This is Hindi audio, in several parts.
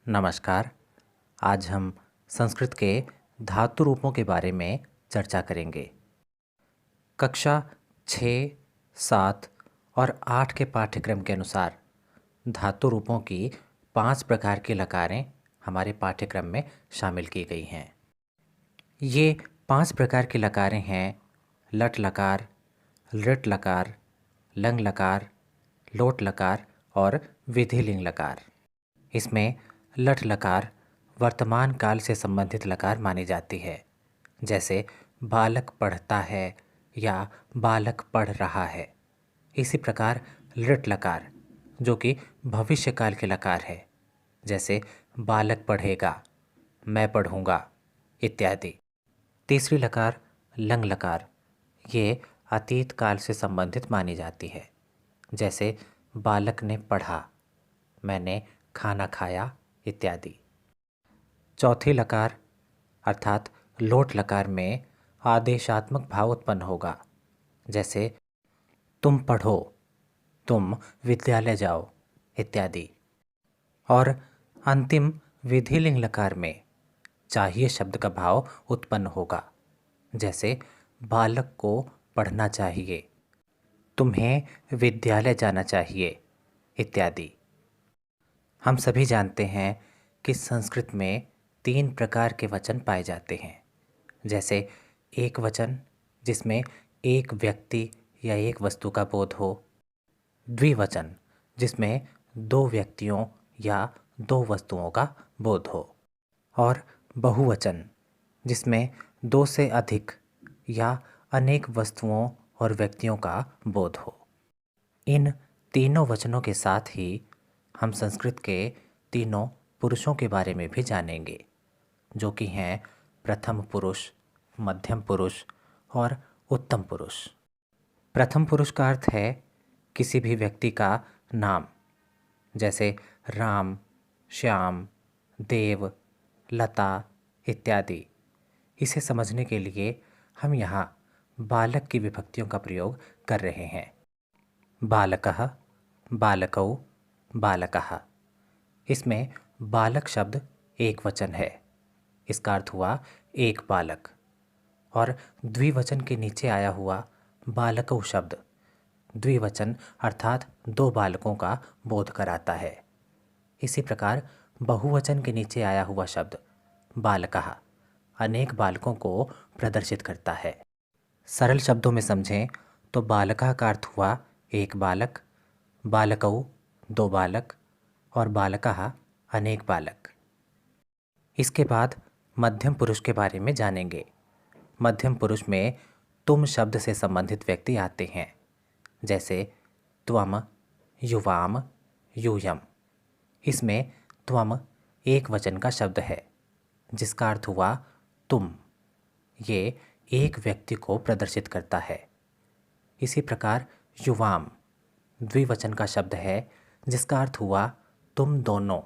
नमस्कार। आज हम संस्कृत के धातु रूपों के बारे में चर्चा करेंगे। कक्षा 6, 7 और 8 के पाठ्यक्रम के अनुसार धातु रूपों की 5 प्रकार की लकारें हमारे पाठ्यक्रम में शामिल की गई हैं। ये 5 प्रकार की लकारें हैं लट लकार, लृट लकार, लंग लकार, लोट लकार और विधिलिंग लकार। इसमें लट लकार वर्तमान काल से संबंधित लकार मानी जाती है, जैसे बालक पढ़ता है या बालक पढ़ रहा है। इसी प्रकार लृट लकार जो कि भविष्य काल के लकार है, जैसे बालक पढ़ेगा, मैं पढ़ूंगा इत्यादि। तीसरी लकार लंग लकार, ये अतीत काल से संबंधित मानी जाती है, जैसे बालक ने पढ़ा, मैंने खाना खाया इत्यादि। चौथी लकार अर्थात लोट लकार में आदेशात्मक भाव उत्पन्न होगा, जैसे तुम पढ़ो, तुम विद्यालय जाओ इत्यादि। और अंतिम विधिलिंग लकार में चाहिए शब्द का भाव उत्पन्न होगा, जैसे बालक को पढ़ना चाहिए, तुम्हें विद्यालय जाना चाहिए इत्यादि। हम सभी जानते हैं कि संस्कृत में 3 प्रकार के वचन पाए जाते हैं, जैसे एक वचन जिसमें एक व्यक्ति या एक वस्तु का बोध हो, द्विवचन जिसमें 2 व्यक्तियों या 2 वस्तुओं का बोध हो, और बहुवचन जिसमें 2 से अधिक या अनेक वस्तुओं और व्यक्तियों का बोध हो। इन तीनों वचनों के साथ ही हम संस्कृत के तीनों पुरुषों के बारे में भी जानेंगे, जो कि हैं प्रथम पुरुष, मध्यम पुरुष और उत्तम पुरुष। प्रथम पुरुष का अर्थ है किसी भी व्यक्ति का नाम, जैसे राम, श्याम, देव, लता इत्यादि। इसे समझने के लिए हम यहाँ बालक की विभक्तियों का प्रयोग कर रहे हैं। बालकः, बालकौ, बालकः। इसमें बालक शब्द एक वचन है, इसका अर्थ हुआ एक बालक। और द्विवचन के नीचे आया हुआ बालकौ शब्द द्विवचन अर्थात 2 बालकों का बोध कराता है। इसी प्रकार बहुवचन के नीचे आया हुआ शब्द बालकः अनेक बालकों को प्रदर्शित करता है। सरल शब्दों में समझें तो बालकः का अर्थ हुआ एक बालक, बालकौ 2 बालक और बालकः अनेक बालक। इसके बाद मध्यम पुरुष के बारे में जानेंगे। मध्यम पुरुष में तुम शब्द से संबंधित व्यक्ति आते हैं, जैसे त्वम, युवाम, यूयम। इसमें त्वम एक वचन का शब्द है, जिसका अर्थ हुआ तुम। ये एक व्यक्ति को प्रदर्शित करता है। इसी प्रकार युवाम द्विवचन का शब्द है, जिसका अर्थ हुआ तुम दोनों।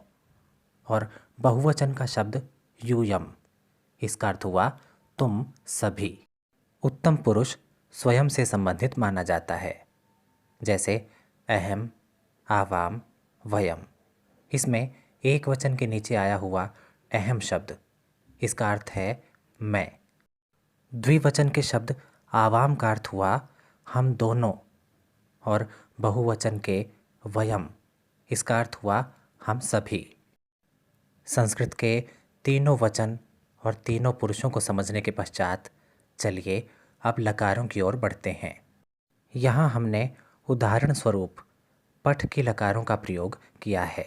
और बहुवचन का शब्द यूयम, इसका अर्थ हुआ तुम सभी। उत्तम पुरुष स्वयं से संबंधित माना जाता है, जैसे अहम, आवाम, वयम। इसमें एक वचन के नीचे आया हुआ अहम शब्द, इसका अर्थ है मैं। द्विवचन के शब्द आवाम का अर्थ हुआ हम दोनों, और बहुवचन के वयम, इसका अर्थ हुआ हम सभी। संस्कृत के तीनों वचन और तीनों पुरुषों को समझने के पश्चात चलिए अब लकारों की ओर बढ़ते हैं। यहाँ हमने उदाहरण स्वरूप पठ की लकारों का प्रयोग किया है।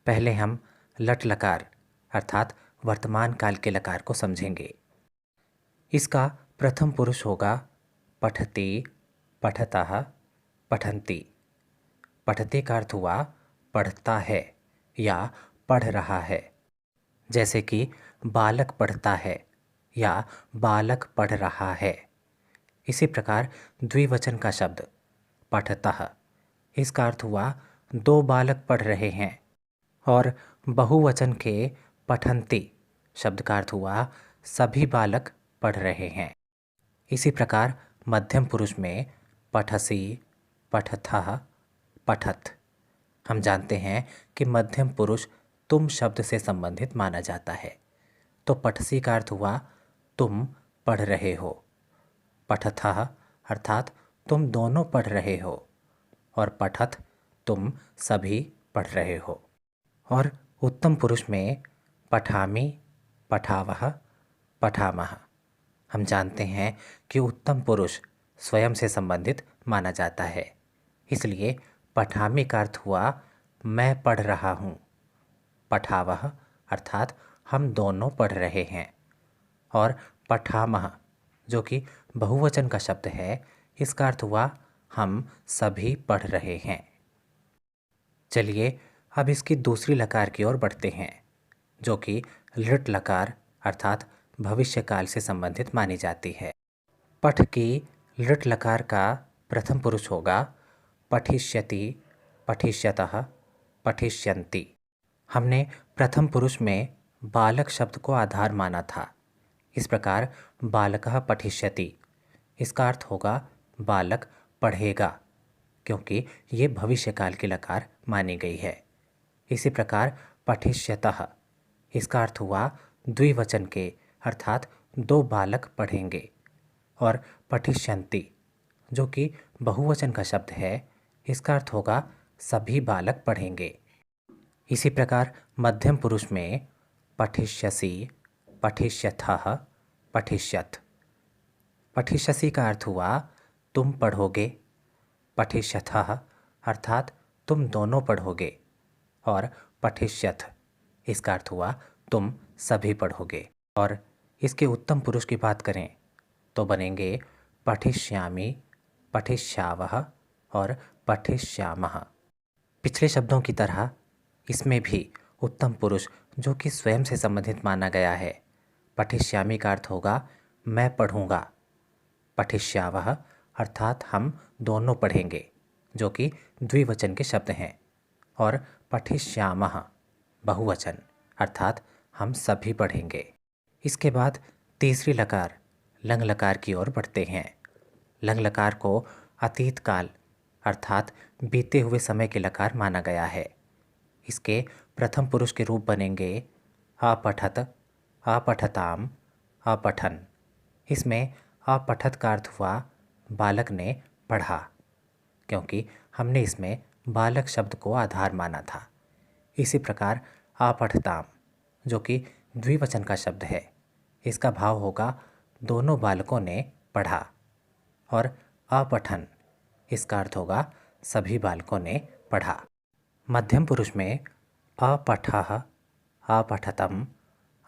पहले हम लट लकार अर्थात वर्तमान काल के लकार को समझेंगे। इसका प्रथम पुरुष होगा पठति, पठतः, पठन्ति। पठते का अर्थ हुआ पढ़ता है या पढ़ रहा है, जैसे कि बालक पढ़ता है या बालक पढ़ रहा है। इसी प्रकार द्विवचन का शब्द पठतः, इसका अर्थ हुआ 2 बालक पढ़ रहे हैं। और बहुवचन के पठन्ति शब्द का अर्थ हुआ सभी बालक पढ़ रहे हैं। इसी प्रकार मध्यम पुरुष में पठसि, पठथः, पठत। हम जानते हैं कि मध्यम पुरुष तुम शब्द से संबंधित माना जाता है। तो पठसी का अर्थ हुआ तुम पढ़ रहे हो, पठथः अर्थात तुम दोनों पढ़ रहे हो, और पठत तुम सभी पढ़ रहे हो। और उत्तम पुरुष में पठामि, पठावः, पठामः। हम जानते हैं कि उत्तम पुरुष स्वयं से संबंधित माना जाता है, इसलिए पठामि का अर्थ हुआ मैं पढ़ रहा हूँ, पठावः अर्थात हम दोनों पढ़ रहे हैं, और पठामः जो कि बहुवचन का शब्द है, इसका अर्थ हुआ हम सभी पढ़ रहे हैं। चलिए अब इसकी दूसरी लकार की ओर बढ़ते हैं, जो कि लृट लकार अर्थात भविष्यकाल से संबंधित मानी जाती है। पठ की लृट लकार का प्रथम पुरुष होगा पठिष्यति, पठिष्यतः, पठिष्यन्ति। हमने प्रथम पुरुष में बालक शब्द को आधार माना था। इस प्रकार बालकः पठिष्यति, इसका अर्थ होगा बालक पढ़ेगा, क्योंकि ये भविष्यकाल की लकार मानी गई है। इसी प्रकार पठिष्यतः, इसका अर्थ हुआ द्विवचन के अर्थात दो बालक पढ़ेंगे, और पठिष्यन्ति जो कि बहुवचन का शब्द है, इसका अर्थ होगा सभी बालक पढ़ेंगे। इसी प्रकार मध्यम पुरुष में पठिष्यसि, पठिष्यथः, पठिष्यथ। पठिष्यसि का अर्थ हुआ तुम पढ़ोगे, पठिष्यथः अर्थात तुम दोनों पढ़ोगे, और पठिष्यथ इसका अर्थ हुआ तुम सभी पढ़ोगे। और इसके उत्तम पुरुष की बात करें तो बनेंगे पठिष्यामि, पठिष्यावः और पठिष्यामः। पिछले शब्दों की तरह इसमें भी उत्तम पुरुष जो कि स्वयं से संबंधित माना गया है। पठिष्यामि का अर्थ होगा मैं पढ़ूंगा, पठिष्यावः अर्थात हम दोनों पढ़ेंगे, जो कि द्विवचन के शब्द हैं, और पठिष्यामः बहुवचन अर्थात हम सभी पढ़ेंगे। इसके बाद तीसरी लकार लंग लकार की ओर बढ़ते हैं। लंग लकार को अतीत काल अर्थात बीते हुए समय के लकार माना गया है। इसके प्रथम पुरुष के रूप बनेंगे अपठत, अपठताम, अपठन। इसमें अपठत का अर्थ हुआ बालक ने पढ़ा, क्योंकि हमने इसमें बालक शब्द को आधार माना था। इसी प्रकार अपठताम जो कि द्विवचन का शब्द है, इसका भाव होगा दोनों बालकों ने पढ़ा, और अपठन इसका अर्थ होगा सभी बालकों ने पढ़ा। मध्यम पुरुष में अपठः, अपठतम,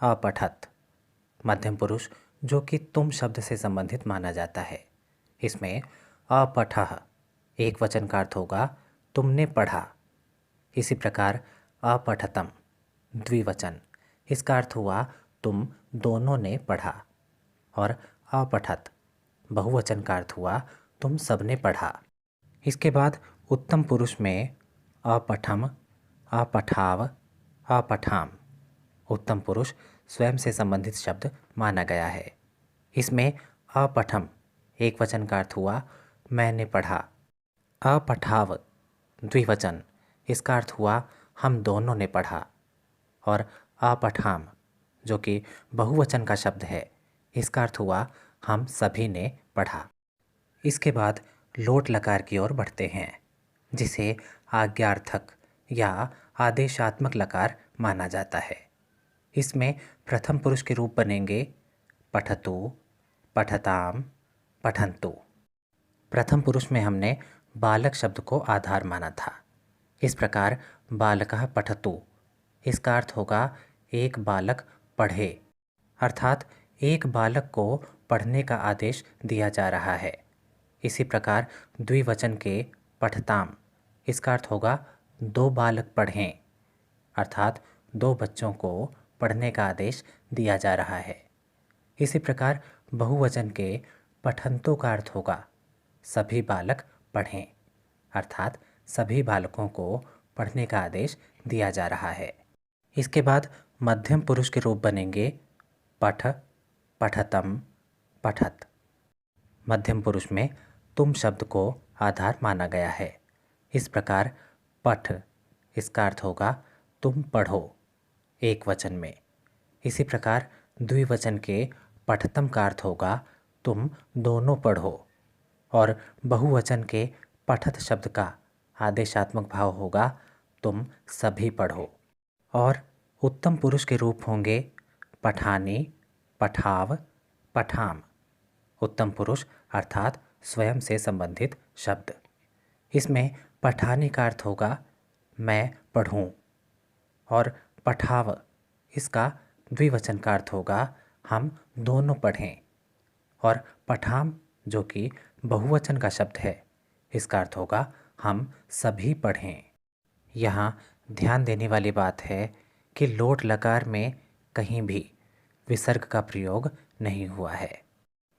अपठत। मध्यम पुरुष जो कि तुम शब्द से संबंधित माना जाता है। इसमें अपठः एक वचन का अर्थ होगा तुमने पढ़ा। इसी प्रकार अपठतम द्विवचन, इसका अर्थ हुआ तुम दोनों ने पढ़ा, और अपठत बहुवचन का अर्थ हुआ तुम सबने पढ़ा। इसके बाद उत्तम पुरुष में अपठम, अपठाव, अपठाम। उत्तम पुरुष स्वयं से संबंधित शब्द माना गया है। इसमें अपठम एक वचन का अर्थ हुआ मैंने पढ़ा, अपठाव द्विवचन, इसका अर्थ हुआ हम दोनों ने पढ़ा, और अपठाम जो कि बहुवचन का शब्द है, इसका अर्थ हुआ हम सभी ने पढ़ा। इसके बाद लोट लकार की ओर बढ़ते हैं, जिसे आज्ञार्थक या आदेशात्मक लकार माना जाता है। इसमें प्रथम पुरुष के रूप बनेंगे पठतु, पठताम, पठन्तु। प्रथम पुरुष में हमने बालक शब्द को आधार माना था। इस प्रकार बालकः पठतु, इसका अर्थ होगा एक बालक पढ़े, अर्थात एक बालक को पढ़ने का आदेश दिया जा रहा है। इसी प्रकार द्विवचन के पठताम, इसका अर्थ होगा दो बालक पढ़ें, अर्थात दो बच्चों को पढ़ने का आदेश दिया जा रहा है। इसी प्रकार बहुवचन के पठन्तु का अर्थ होगा सभी बालक पढ़ें, अर्थात सभी बालकों को पढ़ने का आदेश दिया जा रहा है। इसके बाद मध्यम पुरुष के रूप बनेंगे पठ, पठतम, पठत। मध्यम पुरुष में तुम शब्द को आधार माना गया है। इस प्रकार पठ इसका अर्थ होगा तुम पढ़ो, एक वचन में। इसी प्रकार द्विवचन के पठतम का अर्थ होगा तुम दोनों पढ़ो, और बहुवचन के पठत शब्द का आदेशात्मक भाव होगा तुम सभी पढ़ो। और उत्तम पुरुष के रूप होंगे पठानी, पठाव, पठाम। उत्तम पुरुष अर्थात स्वयं से संबंधित शब्द। इसमें पठानी का अर्थ होगा मैं पढ़ूं, और पठाव इसका द्विवचन का अर्थ होगा हम दोनों पढ़ें, और पठाम जो कि बहुवचन का शब्द है इसका अर्थ होगा हम सभी पढ़ें। यहाँ ध्यान देने वाली बात है कि लोट लकार में कहीं भी विसर्ग का प्रयोग नहीं हुआ है।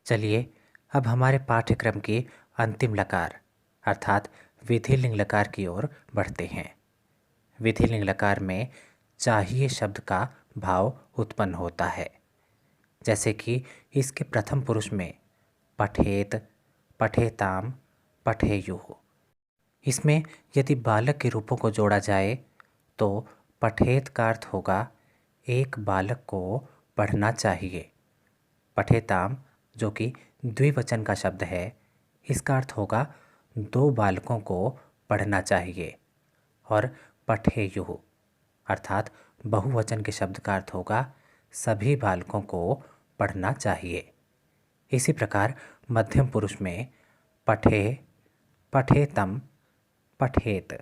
चलिए अब हमारे पाठ्यक्रम की अंतिम लकार अर्थात विधिलिंग लकार की ओर बढ़ते हैं। विधिलिंग लकार में चाहिए शब्द का भाव उत्पन्न होता है, जैसे कि इसके प्रथम पुरुष में पठेत, पठेताम, पठेयुः। इसमें यदि बालक के रूपों को जोड़ा जाए तो पठेत का अर्थ होगा एक बालक को पढ़ना चाहिए। पठेताम जो कि द्विवचन का शब्द है इसका अर्थ होगा दो बालकों को पढ़ना चाहिए। और पठेयुः अर्थात बहुवचन के शब्द का अर्थ होगा सभी बालकों को पढ़ना चाहिए। इसी प्रकार मध्यम पुरुष में पठे, पठेतम, पठेत।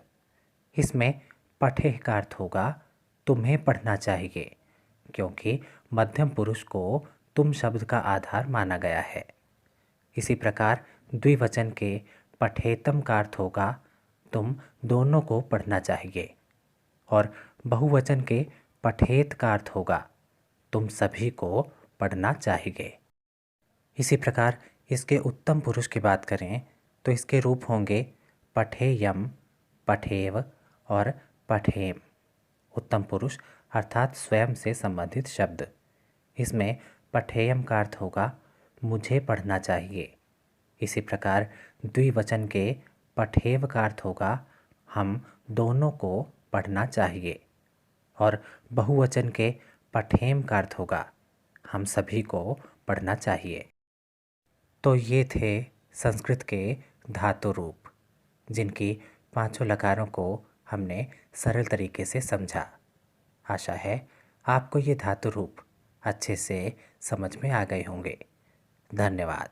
इसमें पठे का अर्थ होगा तुम्हें पढ़ना चाहिए, क्योंकि मध्यम पुरुष को तुम शब्द का आधार माना गया है। इसी प्रकार द्विवचन के पठेतम का अर्थ होगा तुम दोनों को पढ़ना चाहिए, और बहुवचन के पठेत का अर्थ होगा तुम सभी को पढ़ना चाहिए। इसी प्रकार इसके उत्तम पुरुष की बात करें तो इसके रूप होंगे पठेयम, पठेव और पठेम। उत्तम पुरुष अर्थात स्वयं से संबंधित शब्द। इसमें पठेयम का अर्थ होगा मुझे पढ़ना चाहिए। इसी प्रकार द्विवचन के पठेव का अर्थ होगा हम दोनों को पढ़ना चाहिए, और बहुवचन के पठेम का अर्थ होगा हम सभी को पढ़ना चाहिए। तो ये थे संस्कृत के धातु रूप, जिनकी पांचों लकारों को हमने सरल तरीके से समझा। आशा है आपको ये धातु रूप अच्छे से समझ में आ गए होंगे। धन्यवाद।